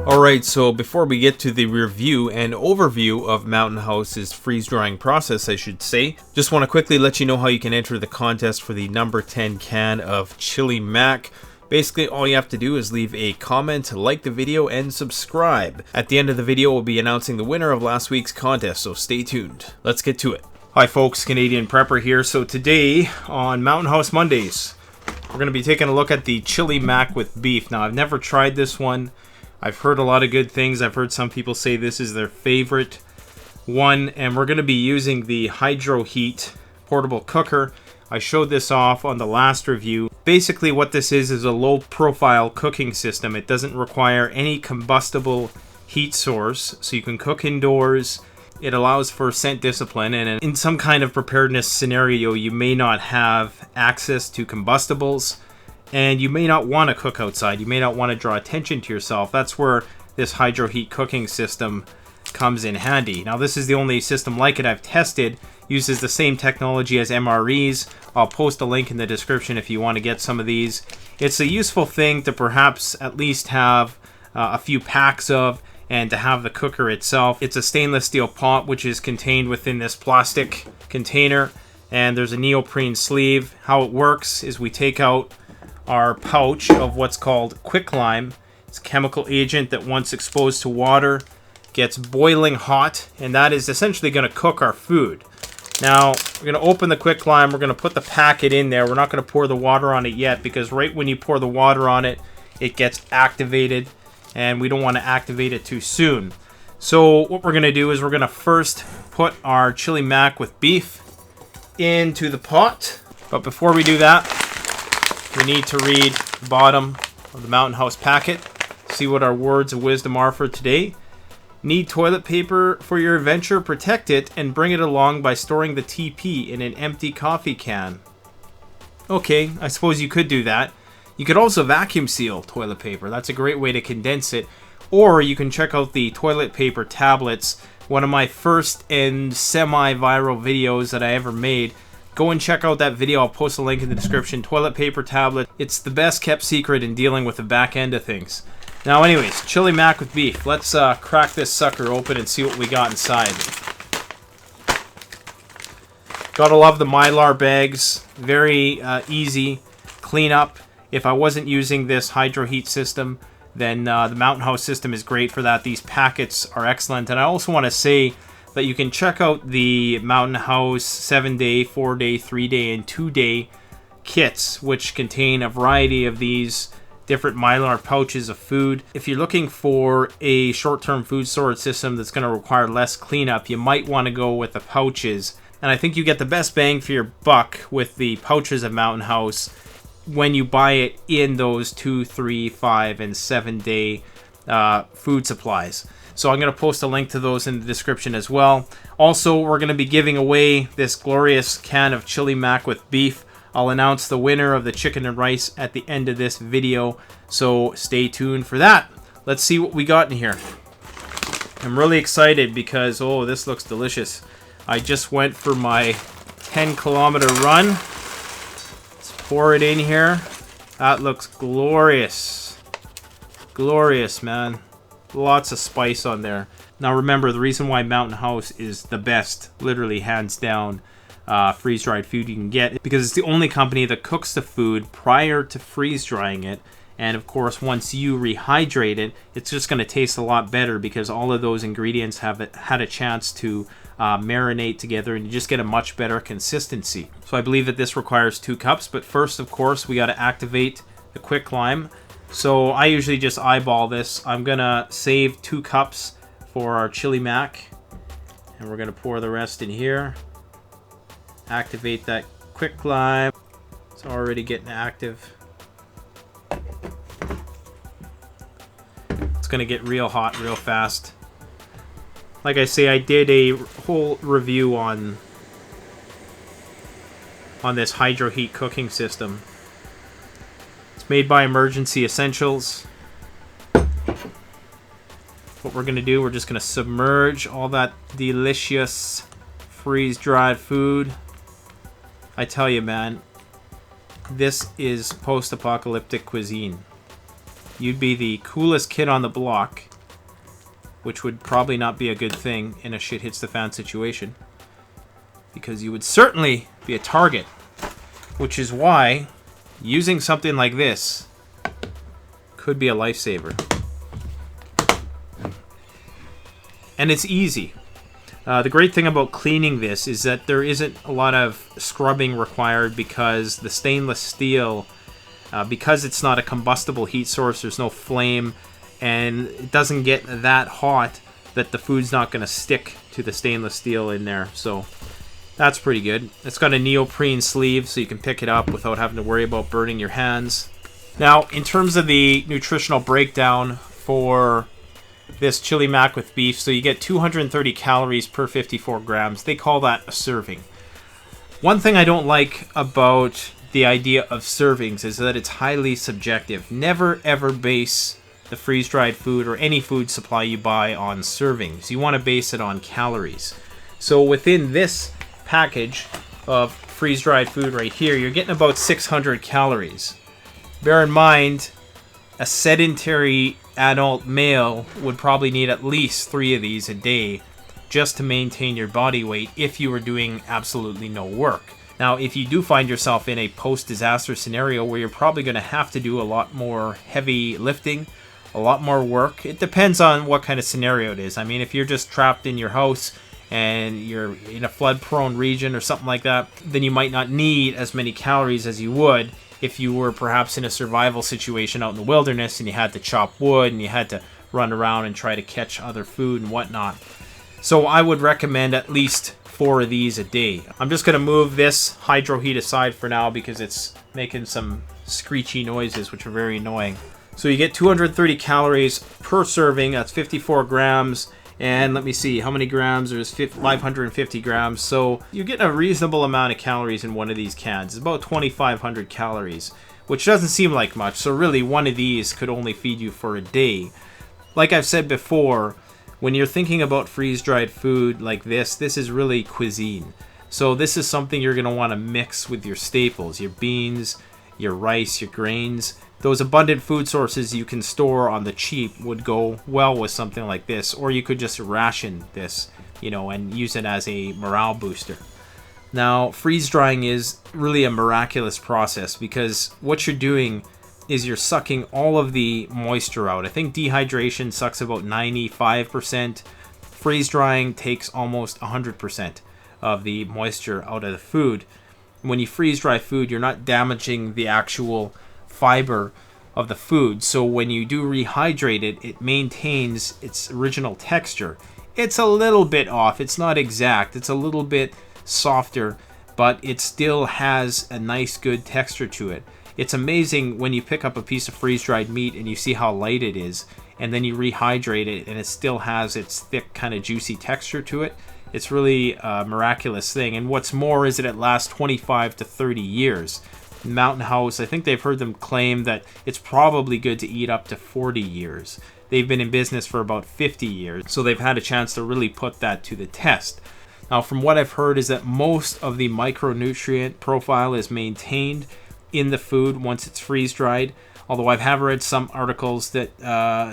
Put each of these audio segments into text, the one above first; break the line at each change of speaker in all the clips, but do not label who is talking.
Alright, so before we get to the review and overview of Mountain House's freeze drying process, I should say, just want to quickly let you know how you can enter the contest for the number 10 can of Chili Mac. Basically, all you have to do is leave a comment, like the video, and subscribe. At the end of the video, we'll be announcing the winner of last week's contest, so stay tuned. Let's get to it. Hi folks, Canadian Prepper here. So today, on Mountain House Mondays, we're going to be taking a look at the Chili Mac with beef. Now, I've never tried this one. I've heard a lot of good things. I've heard some people say this is their favorite one, and we're going to be using the Hydroheat portable cooker. I showed this off on the last review. Basically what this is a low profile cooking system. It doesn't require any combustible heat source, so you can cook indoors. It allows for scent discipline, and in some kind of preparedness scenario you may not have access to combustibles, and you may not want to cook outside. You may not want to draw attention to yourself. That's where this Hydroheat cooking system comes in handy. Now, this is the only system like it I've tested. Uses the same technology as MREs. I'll post a link in the description if you want to get some of these. It's a useful thing to perhaps at least have a few packs of, and to have the cooker itself. It's a stainless steel pot which is contained within this plastic container, and there's a neoprene sleeve. How it works is we take out our pouch of what's called Quicklime. It's a chemical agent that once exposed to water gets boiling hot, and that is essentially going to cook our food. Now, we're going to open the Quicklime. We're going to put the packet in there. We're not going to pour the water on it yet, because right when you pour the water on it, it gets activated, and we don't want to activate it too soon. So what we're going to do is we're going to first put our Chili Mac with beef into the pot. But before we do that, we need to read the bottom of the Mountain House packet, see what our words of wisdom are for today. Need toilet paper for your adventure? Protect it and bring it along by storing the TP in an empty coffee can. Okay, I suppose you could do that. You could also vacuum seal toilet paper. That's a great way to condense it. Or you can check out the toilet paper tablets, one of my first and semi-viral videos that I ever made. Go and check out that video. I'll post a link in the description. Toilet paper tablet. It's the best kept secret in dealing with the back end of things. Now anyways, Chili Mac with beef. Let's crack this sucker open and see what we got inside. Gotta love the Mylar bags. Very easy clean up. If I wasn't using this Hydroheat system, then the Mountain House system is great for that. These packets are excellent. And I also want to say that you can check out the Mountain House 7-day, 4-day, 3-day, and 2-day kits, which contain a variety of these different Mylar pouches of food. If you're looking for a short-term food storage system that's going to require less cleanup, you might want to go with the pouches. And I think you get the best bang for your buck with the pouches of Mountain House when you buy it in those 2, 3, 5, and 7-day food supplies. So I'm going to post a link to those in the description as well. Also, we're going to be giving away this glorious can of Chili Mac with beef. I'll announce the winner of the chicken and rice at the end of this video, so stay tuned for that. Let's see what we got in here. I'm really excited because, oh, this looks delicious. I just went for my 10-kilometer run. Let's pour it in here. That looks glorious. Glorious, man. Lots of spice on there. Now remember, the reason why Mountain House is the best, literally hands down, freeze-dried food you can get, because it's the only company that cooks the food prior to freeze-drying it. And of course, once you rehydrate it, it's just going to taste a lot better because all of those ingredients have had a chance to marinate together, and you just get a much better consistency. So I believe that this requires 2 cups, but first, of course, we got to activate the Quicklime. So I usually just eyeball this. I'm going to save 2 cups for our Chili Mac, and we're going to pour the rest in here. Activate that Quicklime. It's already getting active. It's going to get real hot real fast. Like I say, I did a whole review on this Hydroheat cooking system. It's made by Emergency Essentials. What we're going to do, we're just going to submerge all that delicious freeze-dried food. I tell you, man, this is post-apocalyptic cuisine. You'd be the coolest kid on the block which would probably not be a good thing in a shit hits the fan situation, because you would certainly be a target, which is why using something like this could be a lifesaver. And it's easy. The great thing about cleaning this is that there isn't a lot of scrubbing required, because the stainless steel, because it's not a combustible heat source, there's no flame, and it doesn't get that hot that the food's not going to stick to the stainless steel in there. So that's pretty good. It's got a neoprene sleeve, so you can pick it up without having to worry about burning your hands. Now, in terms of the nutritional breakdown for this chili mac with beef, so you get 230 calories per 54 grams. They call that a serving. One thing I don't like about the idea of servings is that it's highly subjective. Never ever base the freeze-dried food or any food supply you buy on servings. You want to base it on calories. So within this package of freeze-dried food right here, you're getting about 600 calories. Bear in mind, a sedentary adult male would probably need at least 3 of these a day just to maintain your body weight if you were doing absolutely no work. Now, if you do find yourself in a post-disaster scenario where you're probably going to have to do a lot more heavy lifting, a lot more work, it depends on what kind of scenario it is. I mean, if you're just trapped in your house and you're in a flood-prone region or something like that, then you might not need as many calories as you would if you were perhaps in a survival situation out in the wilderness and you had to chop wood and you had to run around and try to catch other food and whatnot. So I would recommend at least 4 of these a day. I'm just going to move this Hydroheat aside for now because it's making some screechy noises, which are very annoying. So you get 230 calories per serving. That's 54 grams. And let me see, how many grams? There's 550 grams. So you're getting a reasonable amount of calories in one of these cans. It's about 2,500 calories, which doesn't seem like much. So really, one of these could only feed you for a day. Like I've said before, when you're thinking about freeze-dried food like this is really cuisine. So this is something you're going to want to mix with your staples, your beans, your rice, your grains. Those abundant food sources you can store on the cheap would go well with something like this, or you could just ration this, and use it as a morale booster. Now, freeze drying is really a miraculous process because what you're doing is you're sucking all of the moisture out. I think dehydration sucks about 95%. Freeze drying takes almost 100% of the moisture out of the food. When you freeze dry food, you're not damaging the actual fiber of the food. So when you do rehydrate it, it maintains its original texture. It's a little bit off. It's not exact. It's a little bit softer, but it still has a nice, good texture to it. It's amazing when you pick up a piece of freeze-dried meat and you see how light it is, and then you rehydrate it and it still has its thick, kind of juicy texture to it. It's really a miraculous thing. And what's more is that it lasts 25 to 30 years. Mountain House, I think they've heard them claim that it's probably good to eat up to 40 years. They've been in business for about 50 years, so they've had a chance to really put that to the test. Now, from what I've heard is that most of the micronutrient profile is maintained in the food once it's freeze-dried, although I have read some articles that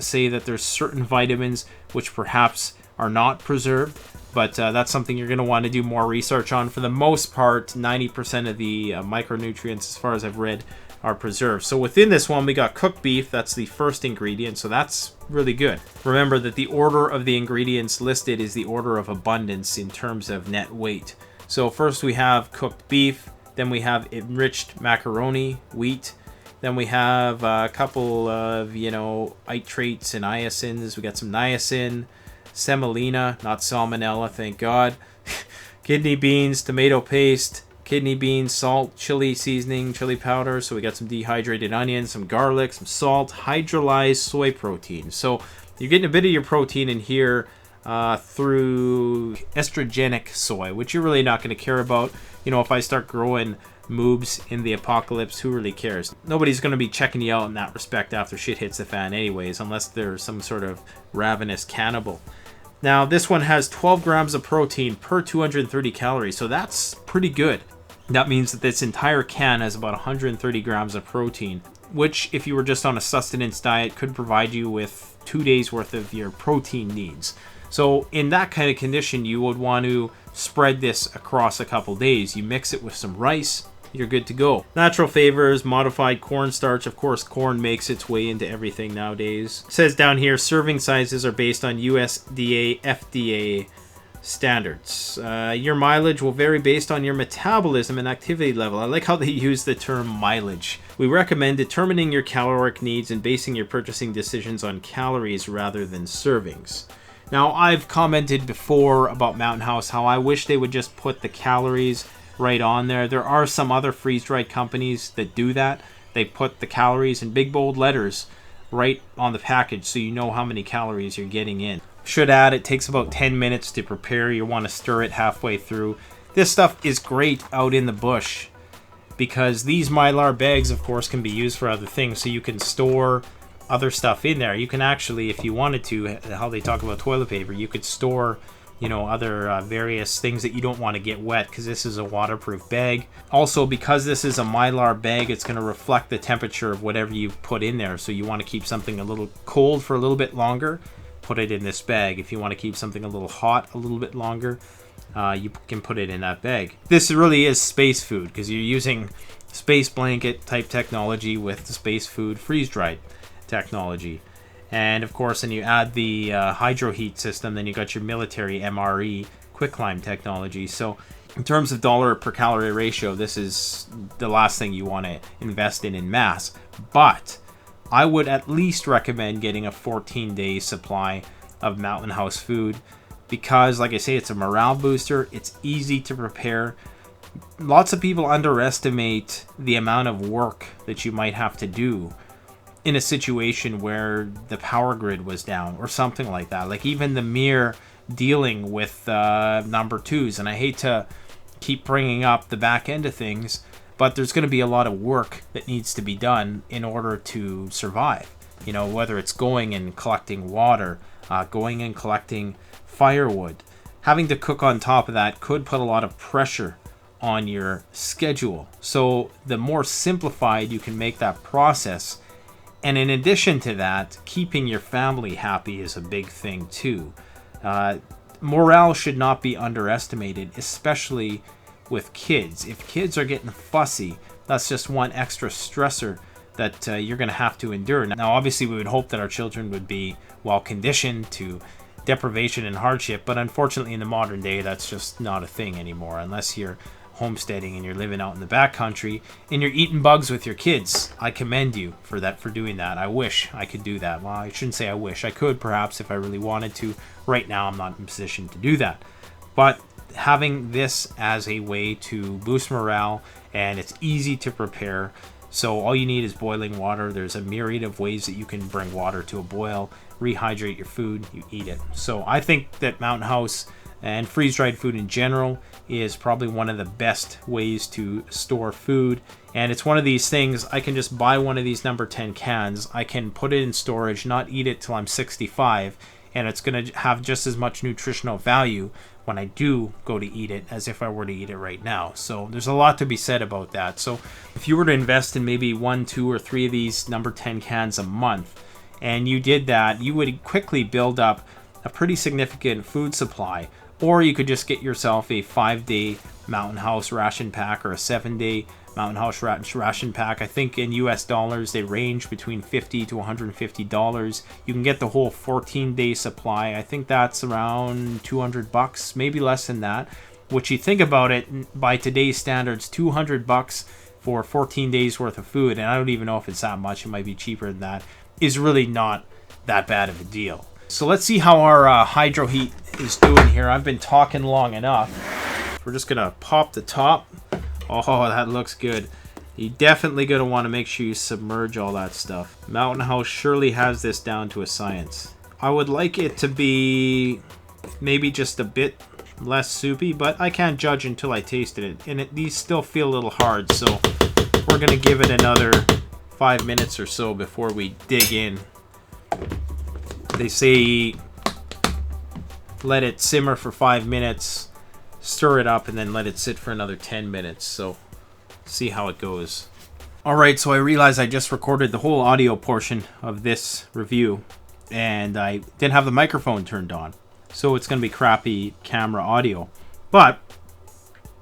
say that there's certain vitamins which perhaps are not preserved, but that's something you're going to want to do more research on. For the most part, 90% of the micronutrients, as far as I've read, are preserved. So within this one, we got cooked beef. That's the first ingredient, so that's really good. Remember that the order of the ingredients listed is the order of abundance in terms of net weight. So first we have cooked beef, then we have enriched macaroni, wheat, then we have a couple of, nitrates and iacins. We got some niacin, semolina, not salmonella, thank God. Kidney beans, tomato paste, kidney beans, salt, chili seasoning, chili powder. So we got some dehydrated onions, some garlic, some salt, hydrolyzed soy protein. So you're getting a bit of your protein in here through estrogenic soy, which you're really not going to care about. If I start growing moobs in the apocalypse, who really cares? Nobody's going to be checking you out in that respect after shit hits the fan anyways, unless they're some sort of ravenous cannibal. Now, this one has 12 grams of protein per 230 calories, so that's pretty good. That means that this entire can has about 130 grams of protein. which if you were just on a sustenance diet could provide you with 2 days worth of your protein needs. So in that kind of condition, you would want to spread this across a couple days. You mix it with some rice, you're good to go. Natural flavors, modified cornstarch. Of course, corn makes its way into everything nowadays. It says down here, serving sizes are based on USDA, FDA standards. Your mileage will vary based on your metabolism and activity level. I like how they use the term mileage. We recommend determining your caloric needs and basing your purchasing decisions on calories rather than servings. Now, I've commented before about Mountain House how I wish they would just put the calories right on there. There are some other freeze-dried companies that do that. They put the calories in big bold letters right on the package so you know how many calories you're getting in. Should add, it takes about 10 minutes to prepare. You want to stir it halfway through. This stuff is great out in the bush because these Mylar bags, of course, can be used for other things. So you can store other stuff in there. You can actually, if you wanted to, how they talk about toilet paper, you could store, you know, other various things that you don't want to get wet because this is a waterproof bag. Also, because this is a Mylar bag, it's going to reflect the temperature of whatever you put in there. So you want to keep something a little cold for a little bit longer, put it in this bag. If you want to keep something a little hot a little bit longer, you can put it in that bag. This really is space food because you're using space blanket type technology with the space food freeze-dried technology. And of course, when you add the hydroheat system, then you got your military MRE Quicklime technology. So in terms of dollar per calorie ratio, this is the last thing you want to invest in mass. But I would at least recommend getting a 14-day supply of Mountain House food because, like I say, it's a morale booster. It's easy to prepare. Lots of people underestimate the amount of work that you might have to do in a situation where the power grid was down or something like that. Like even the mere dealing with number twos, and I hate to keep bringing up the back end of things, but there's going to be a lot of work that needs to be done in order to survive. You know, whether it's going and collecting water, going and collecting firewood. Having to cook on top of that could put a lot of pressure on your schedule. So the more simplified you can make that process, and in addition to that, keeping your family happy is a big thing too. Morale should not be underestimated, especially with kids. If kids are getting fussy, that's just one extra stressor that you're going to have to endure. Now, obviously, we would hope that our children would be well conditioned to deprivation and hardship, but unfortunately, in the modern day, that's just not a thing anymore, unless you're homesteading and you're living out in the backcountry and you're eating bugs with your kids. I commend you for doing that. I wish I could do that. Well, I shouldn't say I wish. I could perhaps if I really wanted to. Right now, I'm not in a position to do that. But having this as a way to boost morale, and it's easy to prepare. So all you need is boiling water. There's a myriad of ways that you can bring water to a boil, rehydrate your food, you eat it. So I think that Mountain House and freeze-dried food in general is probably one of the best ways to store food. And it's one of these things, I can just buy one of these number 10 cans, I can put it in storage, not eat it till I'm 65, and it's going to have just as much nutritional value when I do go to eat it as if I were to eat it right now. So there's a lot to be said about that. So if you were to invest in maybe 1, 2, or 3 of these number 10 cans a month, and you did that, you would quickly build up a pretty significant food supply. Or you could just get yourself a 5-day Mountain House ration pack or a 7-day Mountain House ration pack. I think in US dollars they range between $50 to $150. You can get the whole 14-day supply. I think that's around $200, maybe less than that. Which you think about it, by today's standards, $200 for 14 days worth of food, and I don't even know if it's that much, it might be cheaper than that, is really not that bad of a deal. So let's see how our Hydroheat is doing here. I've been talking long enough. We're just going to pop the top. Oh, that looks good. You're definitely going to want to make sure you submerge all that stuff. Mountain House surely has this down to a science. I would like it to be maybe just a bit less soupy, but I can't judge until I tasted it. And these still feel a little hard, so we're going to give it another 5 minutes or so before we dig in. They say let it simmer for 5 minutes, stir it up, and then let it sit for another 10 minutes. So see how it goes. Alright, so I realized I just recorded the whole audio portion of this review, and I didn't have the microphone turned on, so it's going to be crappy camera audio. But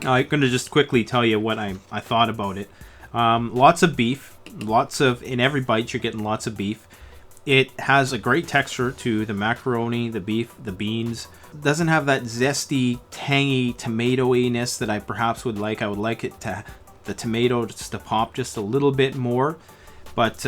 I'm going to just quickly tell you what I thought about it. Lots of beef, in every bite you're getting lots of beef. It has a great texture to the macaroni, the beef, the beans. It doesn't have that zesty, tangy, tomatoey-ness that I perhaps would like. I would like it to, the tomato just to pop just a little bit more. But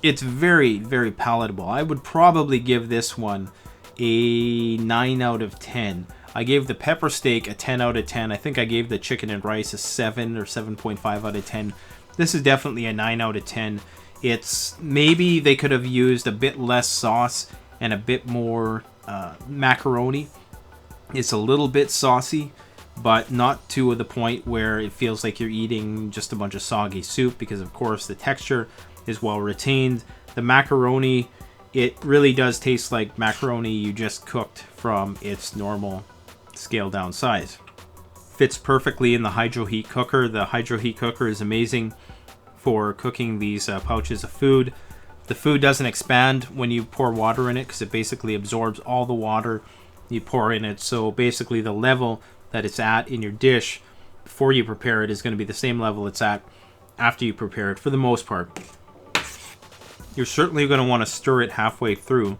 it's very, very palatable. I would probably give this one a 9 out of 10. I gave the pepper steak a 10 out of 10. I think I gave the chicken and rice a 7 or 7.5 out of 10. This is definitely a 9 out of 10. It's maybe they could have used a bit less sauce and a bit more macaroni. It's a little bit saucy, but not to the point where it feels like you're eating just a bunch of soggy soup, because of course the texture is well retained. The macaroni, it really does taste like macaroni you just cooked from its normal scaled down size. Fits perfectly in the Hydroheat Cooker. The Hydroheat Cooker is amazing for cooking these pouches of food. The food doesn't expand when you pour water in it, because it basically absorbs all the water you pour in it. So basically the level that it's at in your dish before you prepare it is going to be the same level it's at after you prepare it, for the most part. You're certainly going to want to stir it halfway through,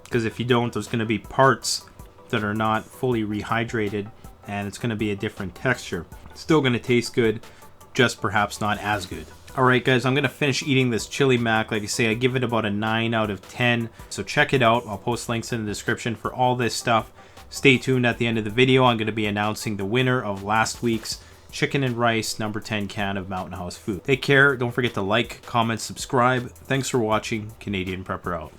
because if you don't, there's going to be parts that are not fully rehydrated, and it's going to be a different texture. It's still going to taste good, just perhaps not as good. Alright guys, I'm going to finish eating this chili mac. Like I say, I give it about a 9 out of 10. So check it out. I'll post links in the description for all this stuff. Stay tuned at the end of the video. I'm going to be announcing the winner of last week's chicken and rice number 10 can of Mountain House food. Take care. Don't forget to like, comment, subscribe. Thanks for watching. Canadian Prepper out.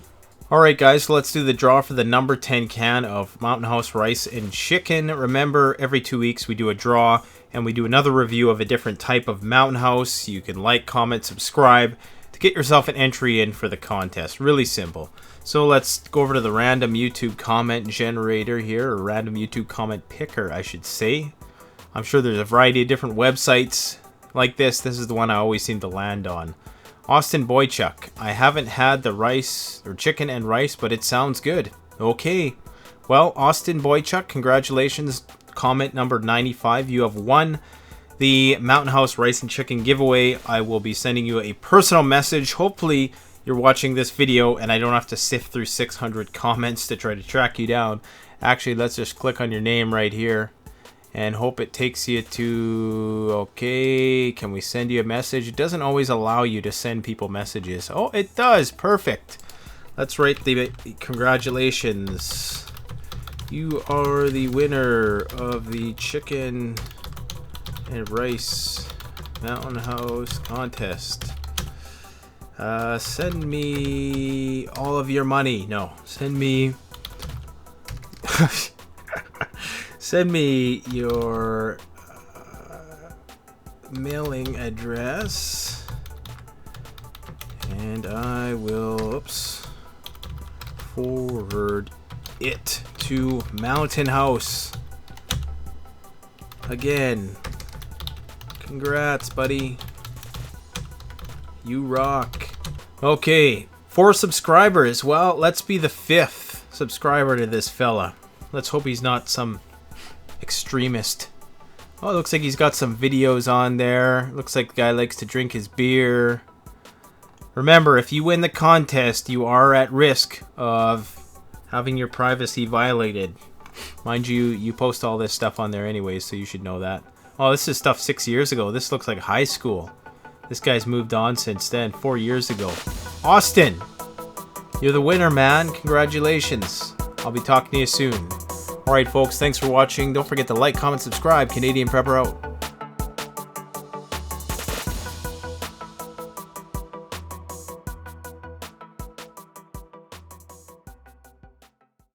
Alright guys, so let's do the draw for the number 10 can of Mountain House rice and chicken. Remember, every 2 weeks we do a draw, and we do another review of a different type of Mountain House. You can like, comment, subscribe to get yourself an entry in for the contest. Really simple. So let's go over to the random YouTube comment generator here, or random YouTube comment picker, I should say. I'm sure there's a variety of different websites like this. This is the one I always seem to land on. Austin Boychuk, I haven't had the rice or chicken and rice, but it sounds good. Okay. Well, Austin Boychuk, congratulations. Comment number 95. You have won the Mountain House rice and chicken giveaway. I will be sending you a personal message. Hopefully you're watching this video and I don't have to sift through 600 comments to try to track you down. Actually, let's just click on your name right here and hope it takes you to, okay, can we send you a message? It doesn't always allow you to send people messages. Oh, it does. Perfect. Let's write the congratulations. You are the winner of the chicken and rice Mountain House contest. Send me all of your money. No, send me send me your mailing address, and I will forward it to Mountain House. Again, congrats, buddy. You rock. Okay, 4 subscribers. Well, let's be the 5th subscriber to this fella. Let's hope he's not some extremist. Oh, it looks like he's got some videos on there. Looks like the guy likes to drink his beer. Remember, if you win the contest, you are at risk of having your privacy violated. Mind you, you post all this stuff on there anyways, so you should know that. Oh, this is stuff 6 years ago. This looks like high school. This guy's moved on since then, 4 years ago. Austin, you're the winner, man. Congratulations. I'll be talking to you soon. Alright, folks, thanks for watching. Don't forget to like, comment, subscribe. Canadian Prepper out.